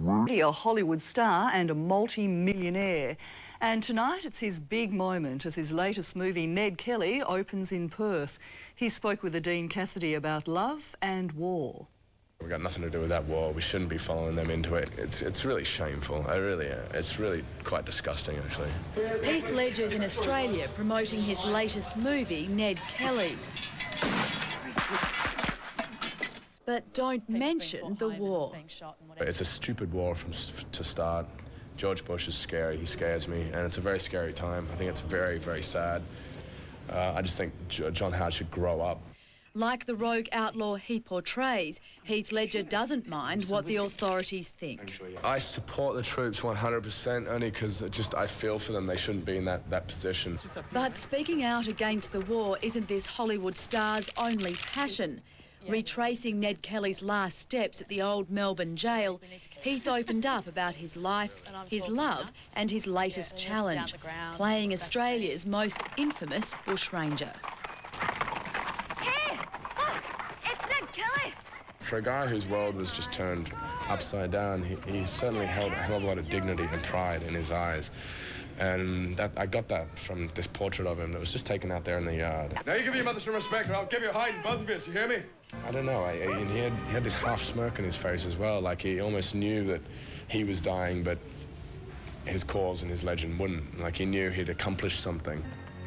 A Hollywood star and a multi-millionaire. And tonight it's his big moment as his latest movie, Ned Kelly, opens in Perth. He spoke with Dean Cassidy about love and war. We've got nothing to do with that war. We shouldn't be following them into it. It's really shameful. It's really quite disgusting, actually. Heath Ledger's in Australia promoting his latest movie, Ned Kelly. But don't mention the war. It's a stupid war to start. George Bush is scary. He scares me, and it's a very scary time. I think it's very, very sad. I just think John Howard should grow up. Like the rogue outlaw he portrays, Heath Ledger doesn't mind what the authorities think. I support the troops 100%, only because I feel for them. They shouldn't be in that position. But speaking out against the war isn't this Hollywood star's only passion. Retracing Ned Kelly's last steps at the old Melbourne jail, Heath opened up about his life, his love and his latest challenge, playing Australia's most infamous bushranger. For a guy whose world was just turned upside down, he certainly held a hell of a lot of dignity and pride in his eyes. And I got that from this portrait of him that was just taken out there in the yard. Now you give your mother some respect or I'll give you a hiding, both of you, do you hear me? I don't know, he had this half smirk on his face as well, like he almost knew that he was dying, but his cause and his legend wouldn't. Like he knew he'd accomplished something.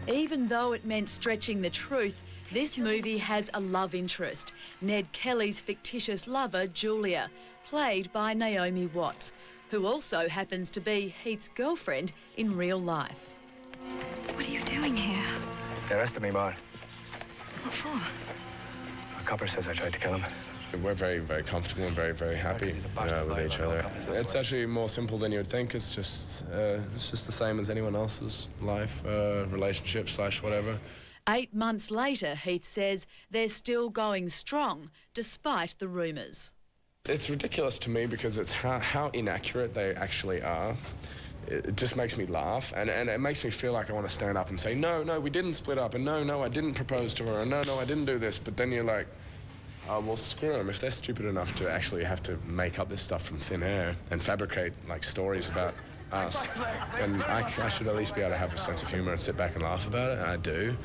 Even though it meant stretching the truth, this movie has a love interest. Ned Kelly's fictitious lover, Julia, played by Naomi Watts, who also happens to be Heath's girlfriend in real life. What are you doing here? They arrested me, Ma. What for? A copper says I tried to kill him. We're very, very comfortable and very, very happy with each other. It's actually more simple than you would think. It's just the same as anyone else's life, relationship / whatever. 8 months later, Heath says they're still going strong, despite the rumours. It's ridiculous to me because it's how inaccurate they actually are. It just makes me laugh, and it makes me feel like I want to stand up and say, no, we didn't split up, and no, I didn't propose to her, and no, I didn't do this. But then you're like, oh, well, screw them. If they're stupid enough to actually have to make up this stuff from thin air and fabricate, like, stories about us, then I should at least be able to have a sense of humour and sit back and laugh about it, and I do.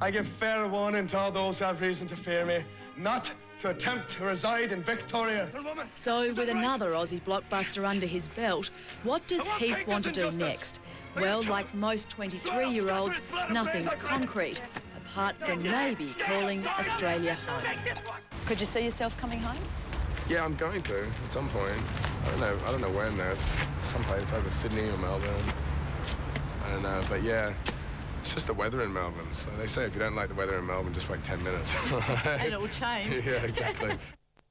I give fair warning to all those who have reason to fear me, not to attempt to reside in Victoria. So, with another Aussie blockbuster under his belt, what does Heath want to do next? Well, like most 23-year-olds, nothing's concrete, apart from maybe calling Australia home. Could you see yourself coming home? Yeah, I'm going to at some point. I don't know when though. Someplace either Sydney or Melbourne. I don't know, but yeah. It's just the weather in Melbourne. So they say if you don't like the weather in Melbourne, just wait 10 minutes. And it will change. Yeah, exactly.